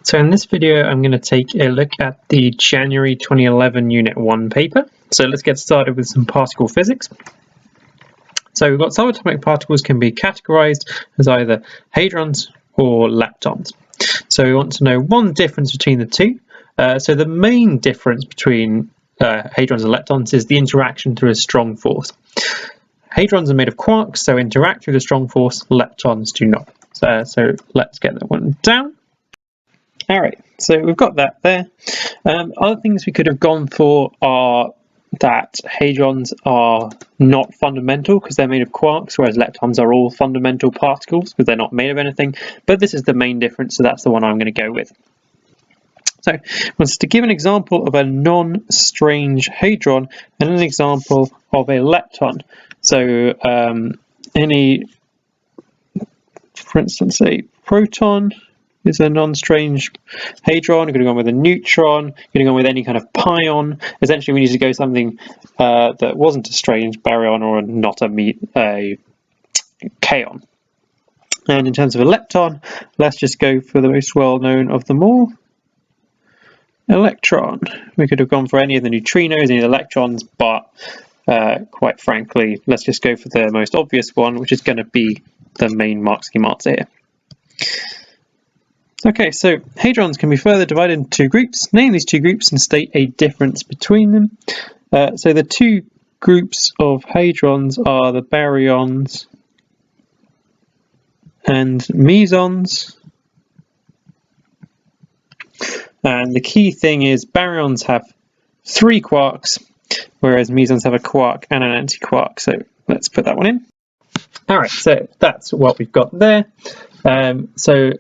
So in this video, I'm going to take a look at the January 2011 Unit 1 paper. So let's get started with some particle physics. So we've got subatomic particles can be categorized as either hadrons or leptons. So we want to know one difference between the two. So the main difference between hadrons and leptons is the interaction through a strong force. Hadrons are made of quarks, so interact through the strong force, leptons do not. So let's get that one down. Alright, so we've got that there. Other things we could have gone for are that hadrons are not fundamental because they're made of quarks, whereas leptons are all fundamental particles because they're not made of anything. But this is the main difference, so that's the one I'm going to go with. So I want to give an example of a non-strange hadron and an example of a lepton. So for instance, a proton is a non-strange hadron. You're going to go with a neutron. You're going to go with any kind of pion. Essentially, we need to go something that wasn't a strange baryon or not a kaon. And in terms of a lepton, let's just go for the most well-known of them all, electron. We could have gone for any of the neutrinos, any of the electrons, but quite frankly, let's just go for the most obvious one, which is going to be the main mark scheme answer here. Okay, so hadrons can be further divided into two groups. Name these two groups and state a difference between them. So the two groups of hadrons are the baryons and mesons. And the key thing is baryons have 3 quarks, whereas mesons have a quark and an antiquark. So let's put that one in. All right, so that's what we've got there. So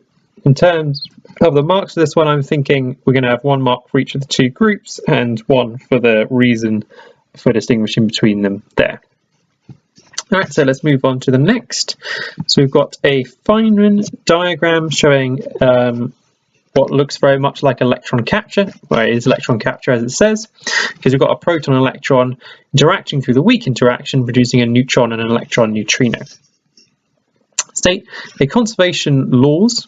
in terms of the marks for this one, I'm thinking we're going to have 1 mark for each of the two groups and 1 for the reason for distinguishing between them there. All right, so let's move on to the next. So we've got a Feynman diagram showing what looks very much like electron capture. Well, it is electron capture as it says, because we've got a proton and electron interacting through the weak interaction, producing a neutron and an electron neutrino. State a conservation laws,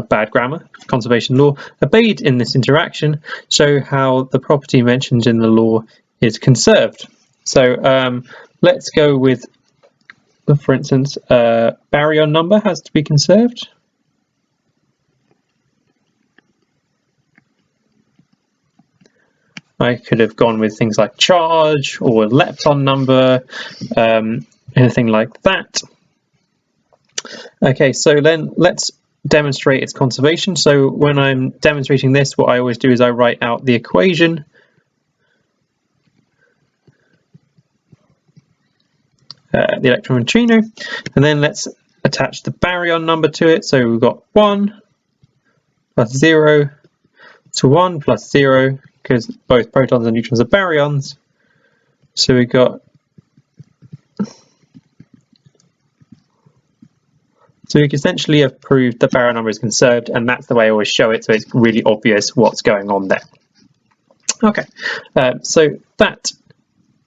bad grammar, conservation law, obeyed in this interaction, show how the property mentioned in the law is conserved. So let's go with, for instance, baryon number has to be conserved. I could have gone with things like charge or lepton number, anything like that. Okay, so then let's demonstrate its conservation. So when I'm demonstrating this, what I always do is I write out the equation. The electron neutrino, and then let's attach the baryon number to it. So we've got 1 plus 0 to 1 plus 0, because both protons and neutrons are baryons. So we got, so we can essentially have proved the baryon number is conserved, and that's the way I always show it, so it's really obvious what's going on there. Okay, so that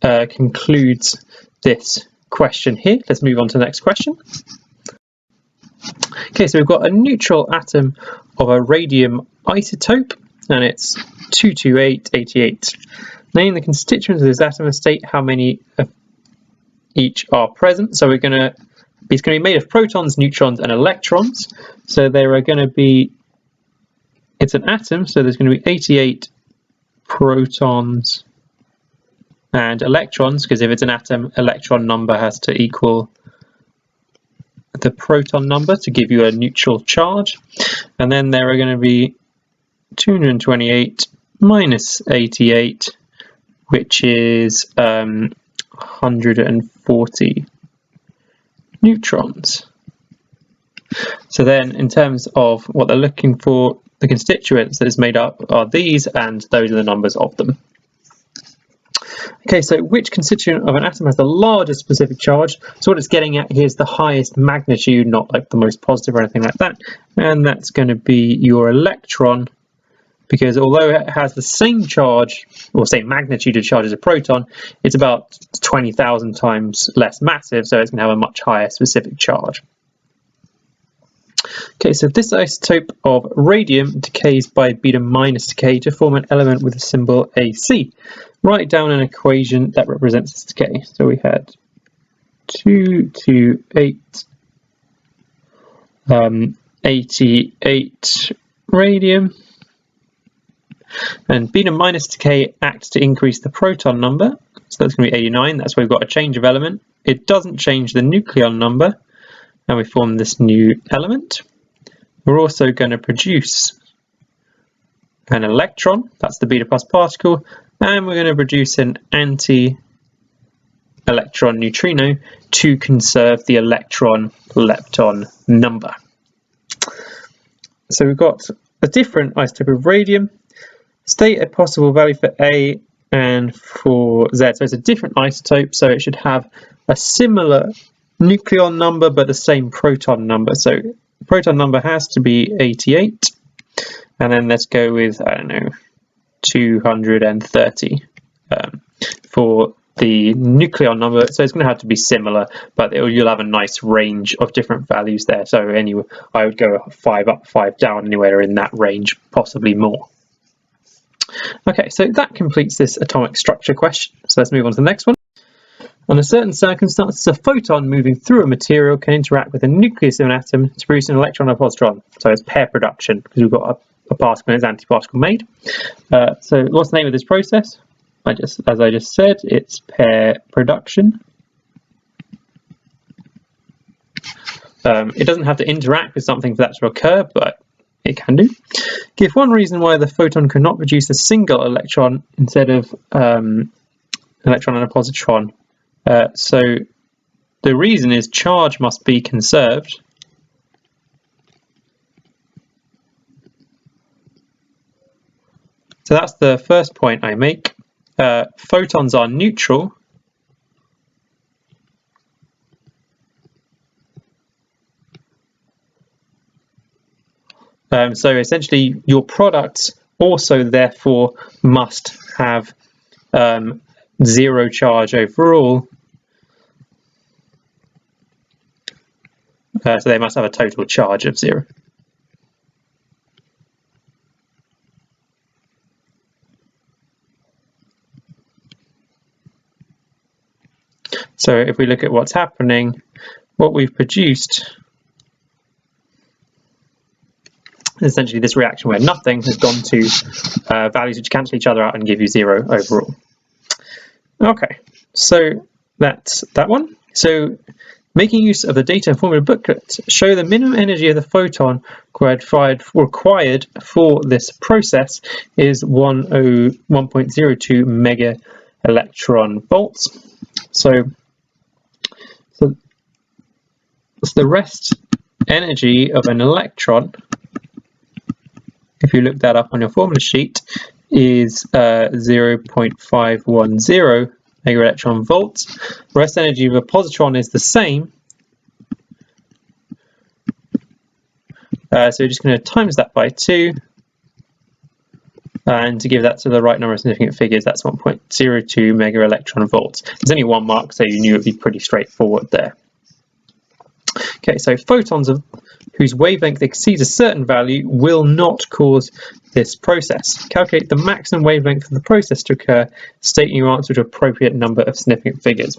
concludes this question here. Let's move on to the next question. Okay, so we've got a neutral atom of a radium isotope, and it's 22888. Name the constituents of this atom and state how many of each are present. So it's going to be made of protons, neutrons, and electrons. So there are going to be, it's an atom, so there's going to be 88 protons and electrons, because if it's an atom, electron number has to equal the proton number to give you a neutral charge. And then there are going to be 228 minus 88, which is 140 neutrons. So then in terms of what they're looking for, the constituents that is made up are these, and those are the numbers of them. Okay, so which constituent of an atom has the largest specific charge? So what it's getting at here is the highest magnitude, not like the most positive or anything like that. And that's going to be your electron, because although it has the same charge, or same magnitude of charge as a proton, it's about 20,000 times less massive, so it's going to have a much higher specific charge. Okay, so this isotope of radium decays by beta minus decay to form an element with the symbol AC. Write down an equation that represents this decay. So we had 228 88 radium, and beta minus decay acts to increase the proton number, so that's going to be 89. That's why we've got a change of element. It doesn't change the nucleon number, and we form this new element. We're also going to produce an electron, that's the beta plus particle, and we're going to produce an anti-electron neutrino to conserve the electron-lepton number. So we've got a different isotope of radium. State a possible value for A and for Z. So it's a different isotope, so it should have a similar nucleon number but the same proton number. So the proton number has to be 88, and then let's go with, I don't know, 230 for the nucleon number. So it's going to have to be similar, but you'll have a nice range of different values there. So anyway, I would go 5 up, 5 down, anywhere in that range, possibly more. Okay, so that completes this atomic structure question. So let's move on to the next one. Under certain circumstances, a photon moving through a material can interact with the nucleus of an atom to produce an electron or positron. So it's pair production, because we've got a particle and its antiparticle made. So what's the name of this process? As I just said, it's pair production. It doesn't have to interact with something for that to occur, but it can do. Give one reason why the photon cannot produce a single electron instead of an electron and a positron. So the reason is charge must be conserved. So that's the first point I make. Photons are neutral. So essentially your products also therefore must have zero charge overall. So they must have a total charge of 0. So if we look at what's happening, what we've produced is essentially this reaction where nothing has gone to values which cancel each other out and give you 0 overall. Okay, so that's that one. So making use of the data and formula booklet, show the minimum energy of the photon required for this process is 1.02 mega electron volts. So the rest energy of an electron, if you look that up on your formula sheet, is 0.510 mega electron volts. Rest energy of a positron is the same. So we're just going to times that by 2. And to give that to the right number of significant figures, that's 1.02 mega electron volts. There's only one mark, so you knew it would be pretty straightforward there. Okay, so photons whose wavelength exceeds a certain value will not cause this process. Calculate the maximum wavelength of the process to occur, stating your answer to an appropriate number of significant figures.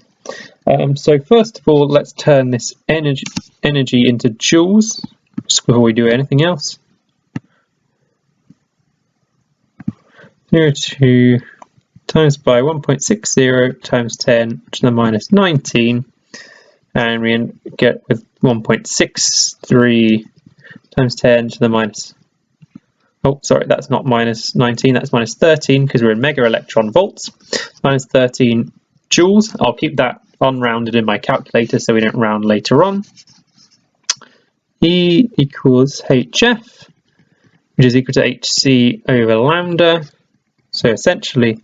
So first of all, let's turn this energy into joules, just before we do anything else. 0.2 times by 1.60 times 10 to the minus 19, and we get with 1.63 times 10 to the minus, oh sorry, that's not minus 19, that's minus 13 because we're in mega electron volts, minus 13 joules. I'll keep that unrounded in my calculator so we don't round later on. E equals HF, which is equal to HC over lambda. So essentially,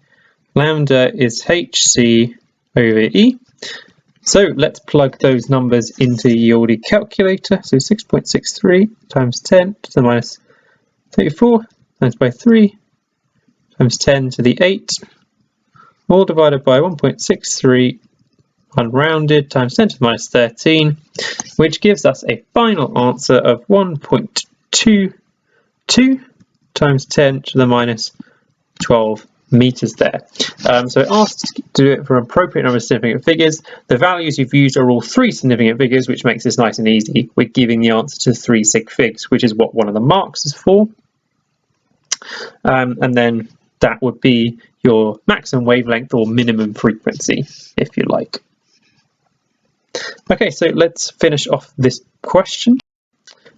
lambda is HC over E. So let's plug those numbers into the Yaldi calculator. So 6.63 times 10 to the minus 34 times by 3 times 10 to the 8, all divided by 1.63 unrounded times 10 to the minus 13, which gives us a final answer of 1.22 times 10 to the minus 12 meters there. So it asks to do it for an appropriate number of significant figures. The values you've used are all 3 significant figures, which makes this nice and easy. We're giving the answer to 3 sig figs, which is what one of the marks is for. And then that would be your maximum wavelength or minimum frequency, if you like. Okay, so let's finish off this question.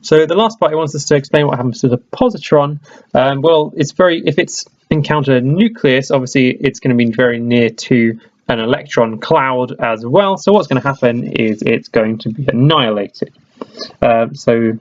So the last part, it wants us to explain what happens to the positron. Well, if it's encountered a nucleus, obviously it's going to be very near to an electron cloud as well. So what's going to happen is it's going to be annihilated. So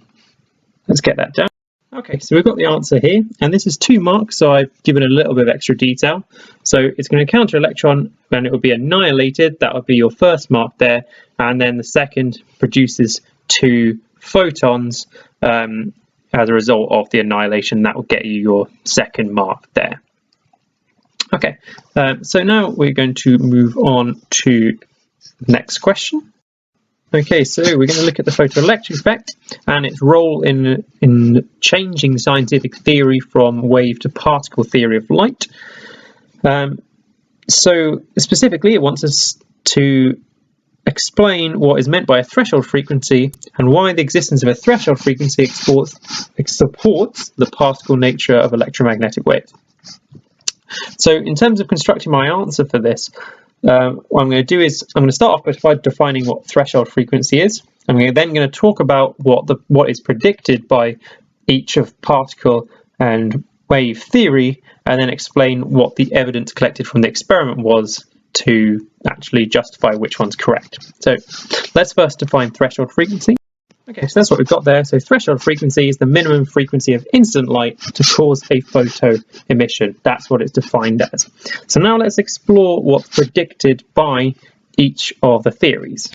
let's get that down. Okay, so we've got the answer here, and this is 2 marks, so I've given a little bit of extra detail. So it's going to encounter an electron and it will be annihilated. That would be your first mark there, and then the second produces 2 photons as a result of the annihilation. That will get you your second mark there. Okay, so now we're going to move on to the next question. Okay, so we're going to look at the photoelectric effect and its role in changing scientific theory from wave to particle theory of light. So specifically, it wants us to explain what is meant by a threshold frequency and why the existence of a threshold frequency supports the particle nature of electromagnetic waves. So in terms of constructing my answer for this, what I'm going to do is I'm going to start off by defining what threshold frequency is. I'm then going to talk about what is predicted by each of particle and wave theory, and then explain what the evidence collected from the experiment was to actually justify which one's correct. So let's first define threshold frequency. Okay, so that's what we've got there. So threshold frequency is the minimum frequency of incident light to cause a photo emission. That's what it's defined as. So now let's explore what's predicted by each of the theories.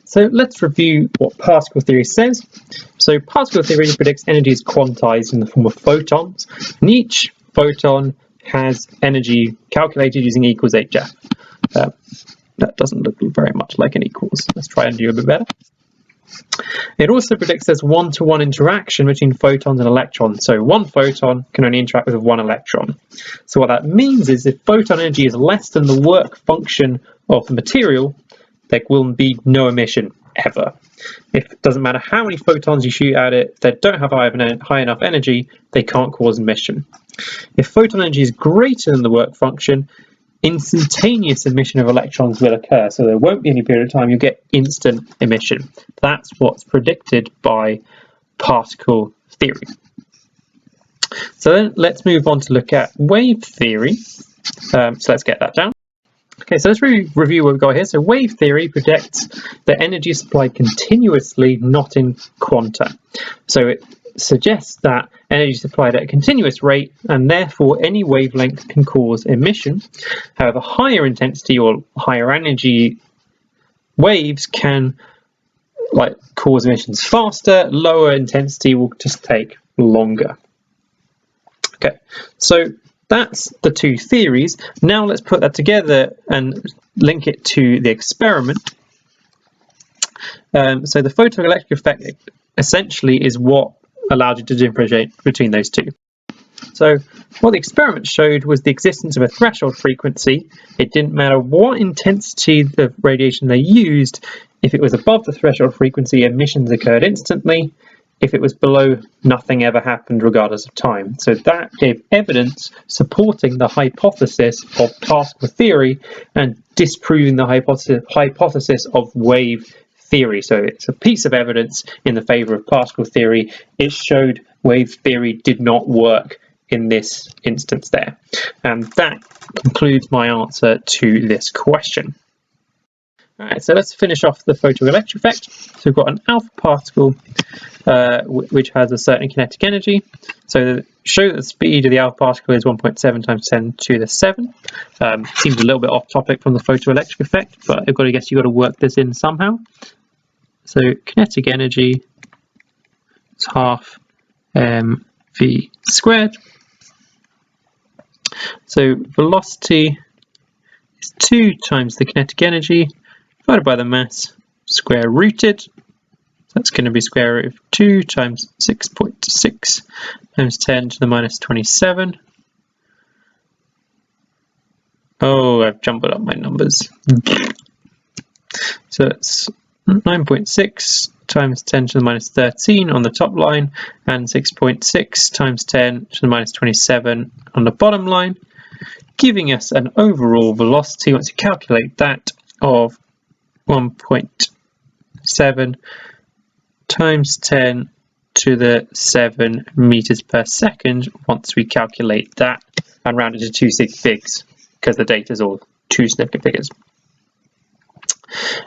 So let's review what particle theory says. So particle theory predicts energy is quantized in the form of photons, and each photon has energy calculated using E equals hf. That doesn't look very much like an equals. Let's try and do a bit better. It also predicts there's one-to-one interaction between photons and electrons. So one photon can only interact with one electron. So what that means is if photon energy is less than the work function of the material, there will be no emission ever. It doesn't matter how many photons you shoot at it, if they don't have high enough energy, they can't cause emission. If photon energy is greater than the work function, instantaneous emission of electrons will occur. So there won't be any period of time, you'll get instant emission. That's what's predicted by particle theory. So then let's move on to look at wave theory. So let's get that down. Okay, so let's review what we've got here. So wave theory predicts that energy is supplied continuously, not in quanta. So it suggests that energy is supplied at a continuous rate and therefore any wavelength can cause emission. However, higher intensity or higher energy waves can cause emissions faster, lower intensity will just take longer. Okay, so that's the 2 theories. Now let's put that together and link it to the experiment. So the photoelectric effect essentially is what allowed you to differentiate between those 2. So what the experiment showed was the existence of a threshold frequency. It didn't matter what intensity of radiation they used. If it was above the threshold frequency, emissions occurred instantly. If it was below, nothing ever happened regardless of time. So that gave evidence supporting the hypothesis of particle theory and disproving the hypothesis of wave theory. So it's a piece of evidence in the favor of particle theory. It showed wave theory did not work in this instance there. And that concludes my answer to this question. All right, so let's finish off the photoelectric effect. So we've got an alpha particle which has a certain kinetic energy. So show that the speed of the alpha particle is 1.7 times 10 to the 7. Seems a little bit off topic from the photoelectric effect, but you've got to work this in somehow. So kinetic energy is half mv squared. So velocity is 2 times the kinetic energy divided by the mass square rooted. That's going to be square root of 2 times 6.6 times 10 to the minus 27. Oh, I've jumbled up my numbers. So it's 9.6 times 10 to the minus 13 on the top line, and 6.6 times 10 to the minus 27 on the bottom line, giving us an overall velocity, once you calculate that, of 1.7 times 10 to the 7 meters per second once we calculate that and round it to 2 sig figs, because the data is all 2 significant figures.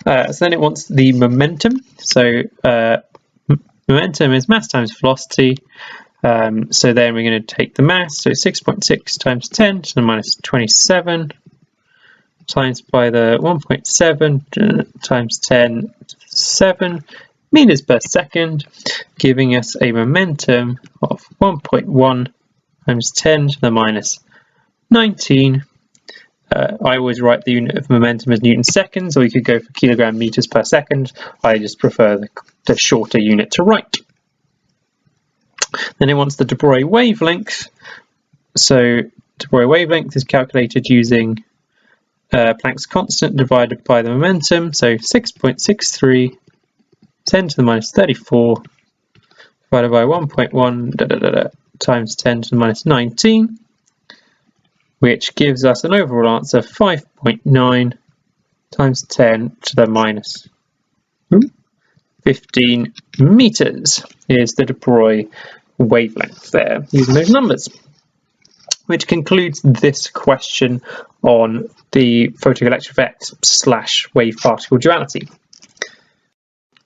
So then it wants the momentum. So momentum is mass times velocity. So then we're going to take the mass, so 6.6 times 10 to the minus 27 times by the 1.7 times 10 to the 7 meters per second, giving us a momentum of 1.1 times 10 to the minus 19. I always write the unit of momentum as Newton seconds, or you could go for kilogram meters per second. I just prefer the shorter unit to write. Then it wants the de Broglie wavelength. So de Broglie wavelength is calculated using Planck's constant divided by the momentum. So 6.63 10 to the minus 34 divided by 1.1 times 10 to the minus 19, which gives us an overall answer of 5.9 times 10 to the minus 15 meters is the de Broglie wavelength there, using those numbers. Which concludes this question on the photoelectric effect / wave particle duality.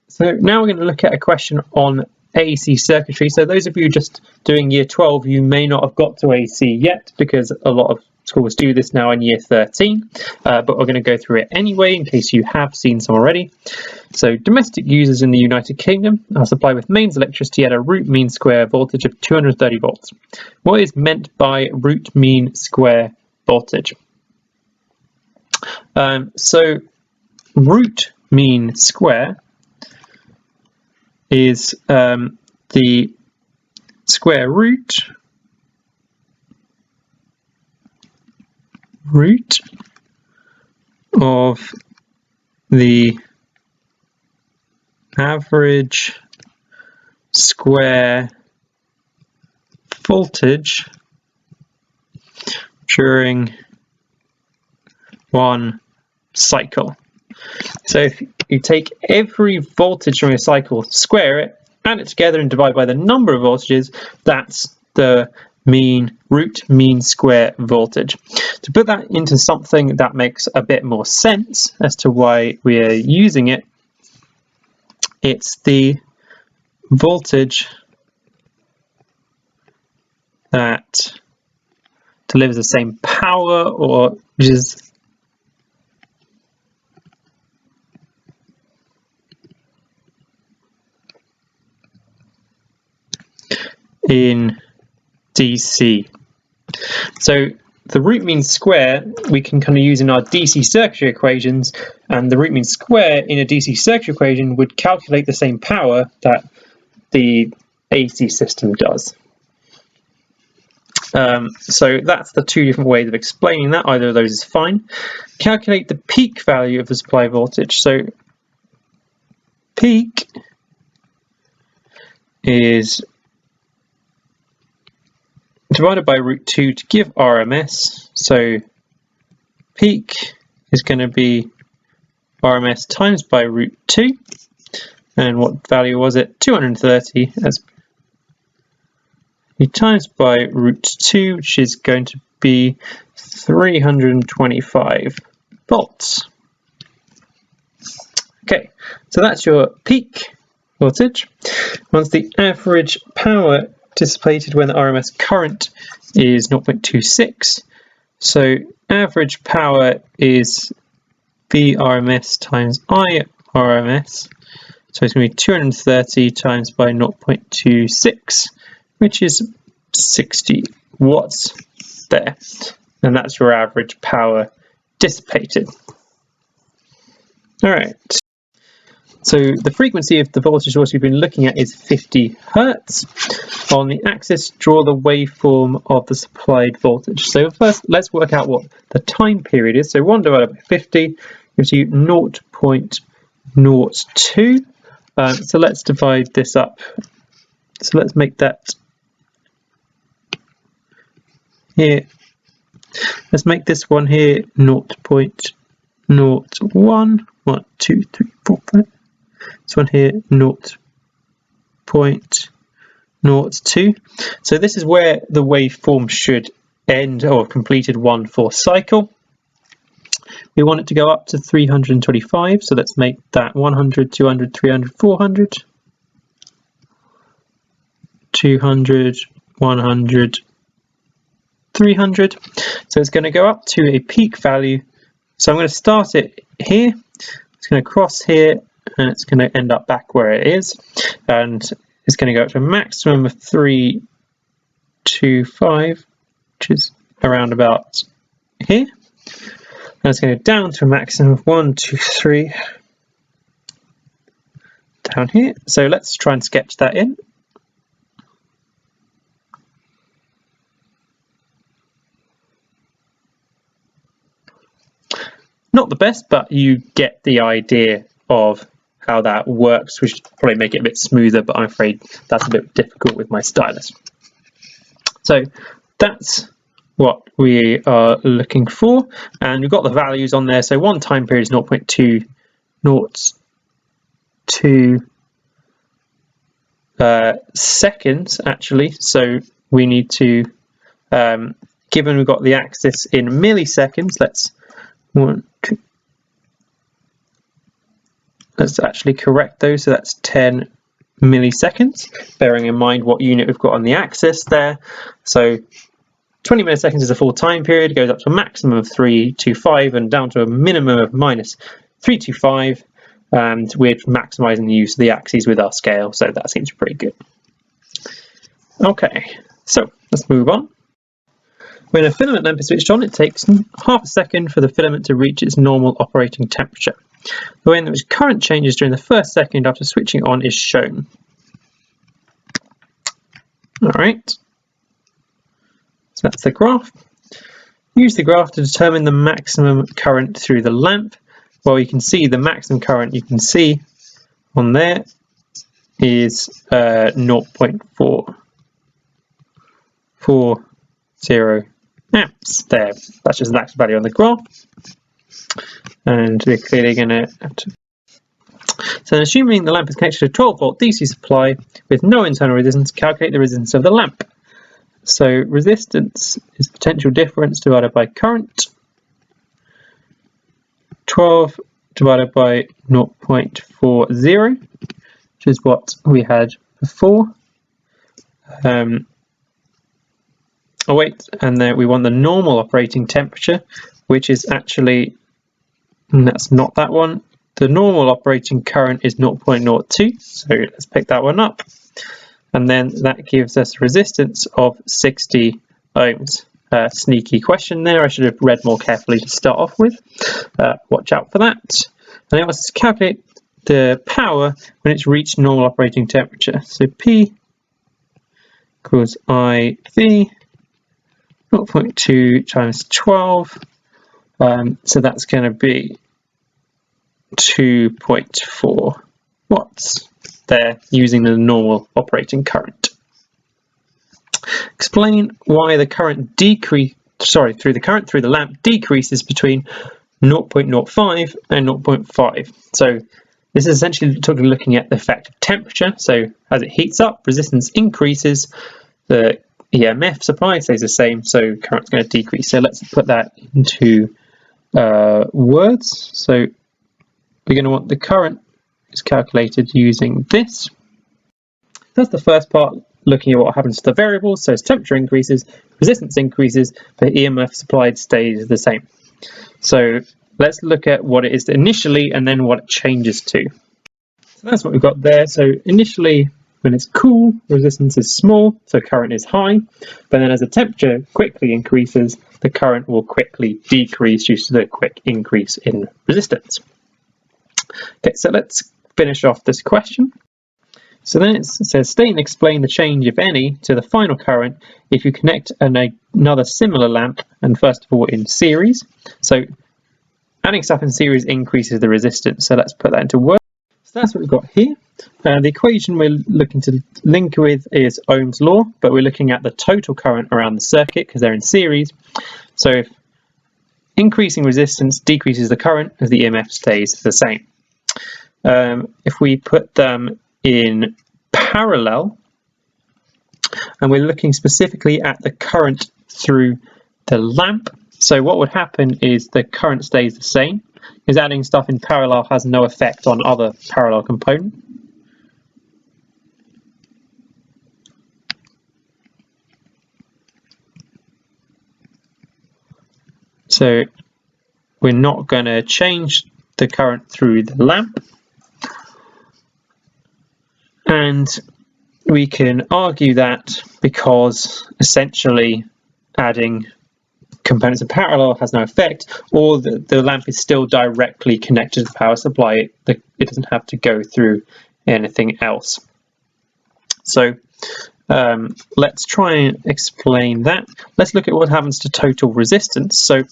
So now we're going to look at a question on AC circuitry. So those of you just doing year 12, you may not have got to AC yet, because a lot of schools do this now in year 13, but we're going to go through it anyway in case you have seen some already. So domestic users in the United Kingdom are supplied with mains electricity at a root mean square voltage of 230 volts. What is meant by root mean square voltage? So root mean square is the square root of the average square voltage during one cycle. So if you take every voltage during a cycle, square it, add it together and divide by the number of voltages, that's the root mean square voltage. To put that into something that makes a bit more sense as to why we are using it, it's the voltage that delivers the same power, or which is in DC. So the root mean square we can kind of use in our DC circuitry equations, and the root mean square in a DC circuitry equation would calculate the same power that the AC system does. So that's the two different ways of explaining that. Either of those is fine. Calculate the peak value of the supply voltage. So peak is divided by root 2 to give RMS. So peak is going to be RMS times by root 2. And what value was it? 230 as times by root 2, which is going to be 325 volts. Okay, so that's your peak voltage. Once the average power dissipated when the RMS current is 0.26, so average power is VRMS times IRMS, so it's going to be 230 times by 0.26, which is 60 watts there, and that's your average power dissipated. All right. So the frequency of the voltage source we've been looking at is 50 Hertz. On the axis, draw the waveform of the supplied voltage. So first, let's work out what the time period is. So 1 divided by 50 gives you 0.02. So let's divide this up. So let's make that here. Let's make this one here 0.01. 1, 2, 3, 4, 5. This one here 0.02. So this is where the waveform should end, or completed 1/4 cycle. We want it to go up to 325, so let's make that 100, 200, 300, 400, 200, 100, 300. So it's going to go up to a peak value. So I'm going to start it here. It's going to cross here, and it's going to end up back where it is, and it's going to go up to a maximum of 325, which is around about here, and it's going to go down to a maximum of 1, 2, 3 down here. So let's try and sketch that in. Not the best, but you get the idea of how that works. We should probably make it a bit smoother, but I'm afraid that's a bit difficult with my stylus. So that's what we are looking for, and we've got the values on there. So one time period is 0.202 seconds actually. So we need to, given we've got the axis in milliseconds, let's actually correct those. So that's 10 milliseconds, bearing in mind what unit we've got on the axis there. So 20 milliseconds is a full time period, goes up to a maximum of 325 and down to a minimum of minus 325, and we're maximizing the use of the axes with our scale, so that seems pretty good. Okay, so let's move on. When a filament lamp is switched on, it takes half a second for the filament to reach its normal operating temperature. The way in which current changes during the first second after switching on is shown. All right, so that's the graph. Use the graph to determine the maximum current through the lamp. Well, you can see the maximum current you can see on there is 0.440 amps there. That's just the max value on the graph, and we're clearly going to have to. So assuming the lamp is connected to a 12-volt DC supply with no internal resistance, calculate the resistance of the lamp. So resistance is potential difference divided by current. 12 divided by 0.40, which is what we had before. Oh wait, and then we want the normal operating temperature, which is actually, that's not that one. The normal operating current is 0.02, so let's pick that one up. And then that gives us resistance of 60 ohms. Sneaky question there, I should have read more carefully to start off with. Watch out for that. And it wants us to calculate the power when it's reached normal operating temperature. So P equals IV 0.2 times 12. So that's going to be 2.4 watts there using the normal operating current. Explain why the current through the lamp decreases between 0.05 and 0.5. So this is essentially looking at the effect of temperature. So as it heats up, resistance increases, the EMF supply stays the same, so current's going to decrease. So let's put that into words. So we're going to want the current is calculated using this. That's the first part, looking at what happens to the variables. So as temperature increases, resistance increases, but EMF supplied stays the same. So let's look at what it is initially and then what it changes to. So that's what we've got there. So initially, when it's cool, resistance is small, so current is high. But then as the temperature quickly increases, the current will quickly decrease due to the quick increase in resistance. Okay, so let's finish off this question. So then it says, state and explain the change, if any, to the final current if you connect another similar lamp, and first of all in series. So adding stuff in series increases the resistance, so let's put that into words. So that's what we've got here. The equation we're looking to link with is Ohm's law, but we're looking at the total current around the circuit because they're in series. So if increasing resistance decreases the current, as the EMF stays the same. If we put them in parallel, and we're looking specifically at the current through the lamp, so what would happen is the current stays the same, because adding stuff in parallel has no effect on other parallel component. So we're not going to change the current through the lamp. And we can argue that because essentially adding components in parallel has no effect, or the lamp is still directly connected to the power supply. It doesn't have to go through anything else. So let's try and explain that. Let's look at what happens to total resistance. So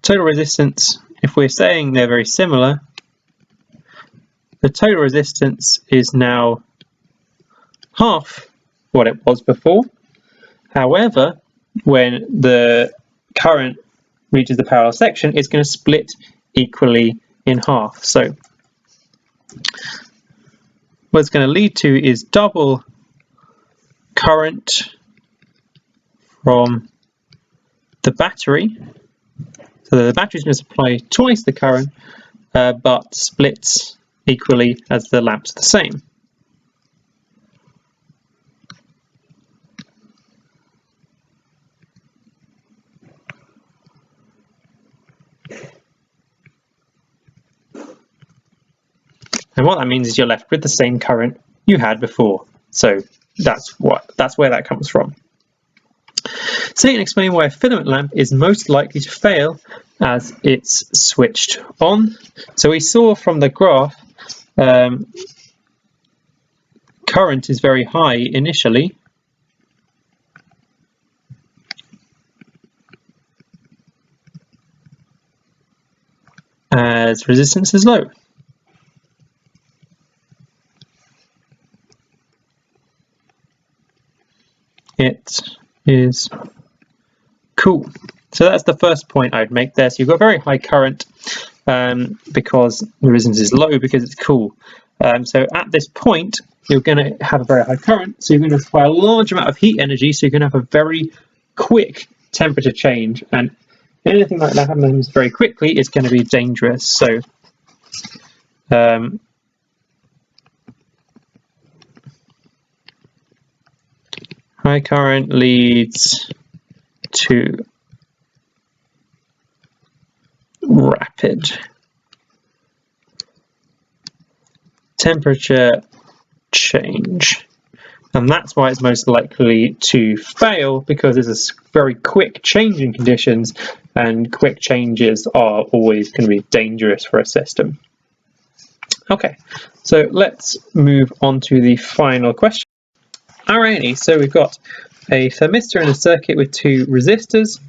total resistance, if we're saying they're very similar, the total resistance is now half what it was before. However, when the current reaches the parallel section, it's going to split equally in half. So what it's going to lead to is double current from the battery. So the battery is going to supply twice the current, but splits equally as the lamp's the same. And what that means is you're left with the same current you had before. So that's where that comes from. Say and explain why a filament lamp is most likely to fail as it's switched on. So we saw from the graph, current is very high initially, as resistance is low. It is cool. So that's the first point I'd make there. So you've got very high current because the resistance is low because it's cool. So at this point, you're going to have a very high current, so you're going to supply a large amount of heat energy, so you're going to have a very quick temperature change, and anything like that happens very quickly is going to be dangerous. So high current leads to rapid temperature change, and that's why it's most likely to fail, because there's a very quick change in conditions, and quick changes are always going to be dangerous for a system. Okay, so let's move on to the final question. Alrighty, so we've got a thermistor in a circuit with two resistors,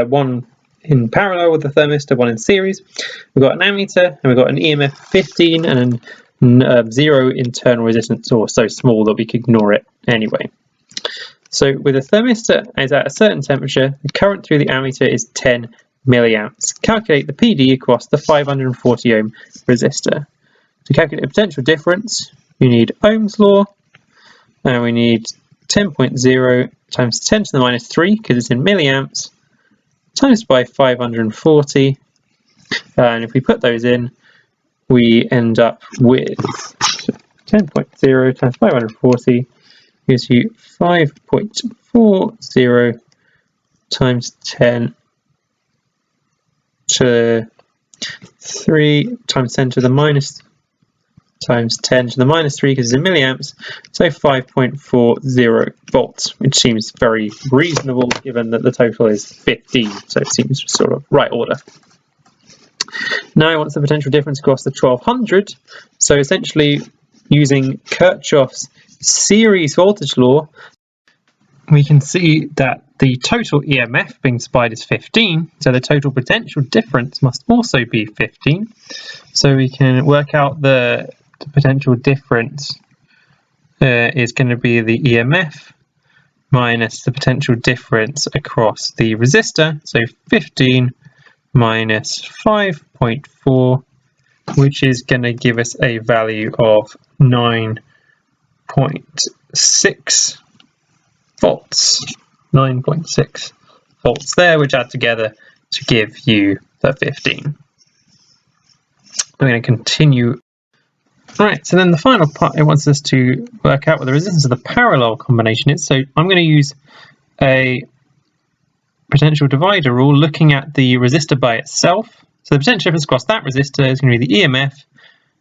one in parallel with the thermistor, one in series. We've got an ammeter, and we've got an EMF 15 and zero internal resistance, or so small that we can ignore it anyway. So with a thermistor is at a certain temperature, the current through the ammeter is 10 milliamps. Calculate the PD across the 540 ohm resistor. To calculate the potential difference, you need Ohm's law, and we need 10.0 times 10 to the minus 3, because it's in milliamps, times by 540, and if we put those in, we end up with 10.0 times 540 gives you 5.40 times 10 to 3 times 10 to the minus times 10 to the minus 3 because it's in milliamps, so 5.40 volts, which seems very reasonable given that the total is 15, so it seems sort of right order. Now what's the potential difference across the 1200? So essentially, using Kirchhoff's series voltage law, we can see that the total EMF being supplied is 15, so the total potential difference must also be 15. So we can work out the potential difference is going to be the EMF minus the potential difference across the resistor, so 15 minus 5.4, which is going to give us a value of 9.6 volts. 9.6 volts there, which add together to give you the 15. We're going to continue. Right, so then the final part, it wants us to work out what the resistance of the parallel combination is. So I'm going to use a potential divider rule looking at the resistor by itself. So the potential difference across that resistor is going to be the EMF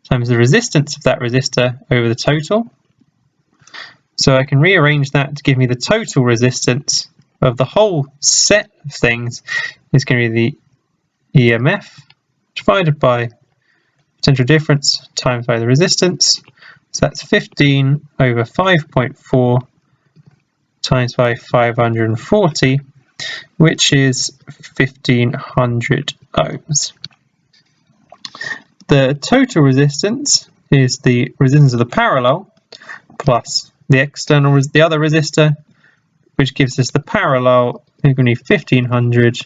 times the resistance of that resistor over the total. So I can rearrange that to give me the total resistance of the whole set of things is going to be the EMF divided by potential difference times by the resistance. So that's 15 over 5.4 times by 540, which is 1500 ohms. The total resistance is the resistance of the parallel plus the external, the other resistor, which gives us the parallel, we're going to be 1500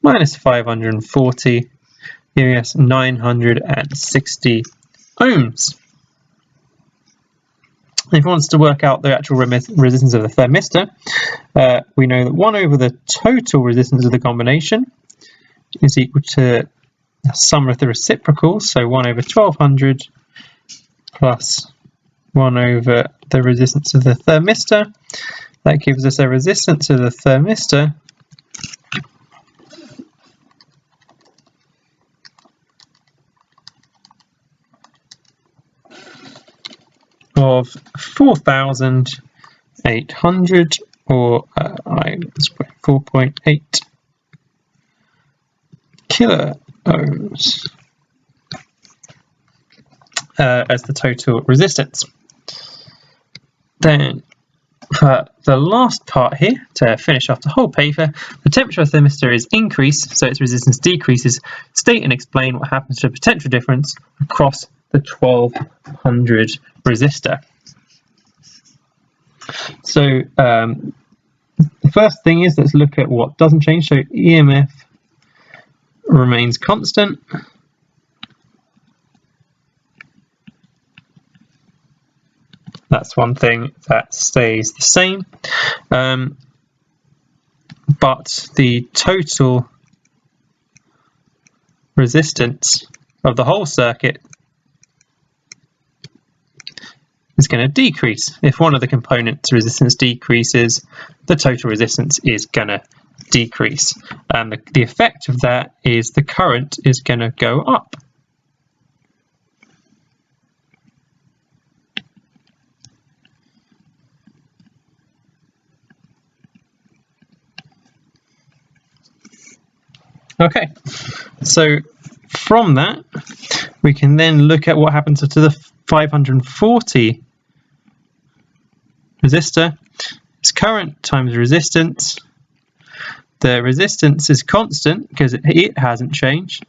minus 540, giving us 960 ohms. If we want to work out the actual resistance of the thermistor, we know that 1 over the total resistance of the combination is equal to the sum of the reciprocals, so 1 over 1200 plus 1 over the resistance of the thermistor. That gives us a resistance of the thermistor of 4,800, or 4.8 kilo ohms as the total resistance. Then the last part here, to finish off the whole paper, the temperature of the thermistor is increased, so its resistance decreases. State and explain what happens to the potential difference across the 1200 resistor. So the first thing is, let's look at what doesn't change. So EMF remains constant. That's one thing that stays the same. But the total resistance of the whole circuit is going to decrease. If one of the components' resistance decreases, the total resistance is going to decrease. And the effect of that is the current is going to go up. Okay, so from that, we can then look at what happens to the 540 resistor. It's current times resistance. The resistance is constant because it hasn't changed.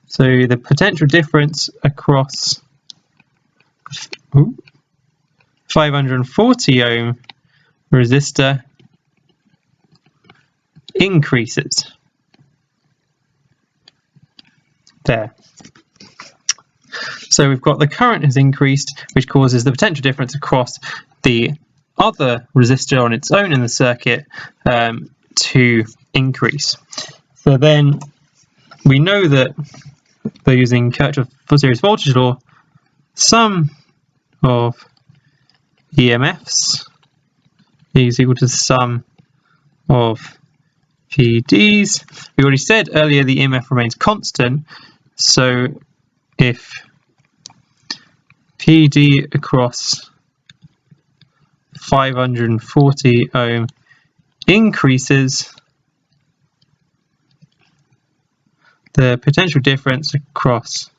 So the potential difference across 540 ohm resistor increases. There. So we've got the current has increased, which causes the potential difference across the other resistor on its own in the circuit to increase. So then we know that by using Kirchhoff's series voltage law, sum of EMFs is equal to the sum of PDs. We already said earlier the EMF remains constant, so if PD across 540 ohm increases the potential difference across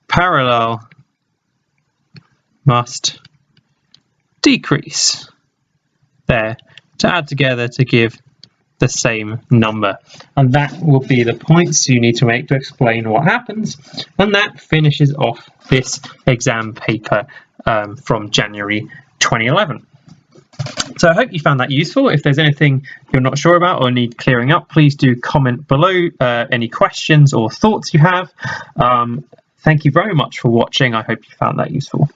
parallel must decrease there to add together to give the same number, and that will be the points you need to make to explain what happens, and that finishes off this exam paper from January 2011. So I hope you found that useful. If there's anything you're not sure about or need clearing up, please do comment below any questions or thoughts you have. Thank you very much for watching. I hope you found that useful.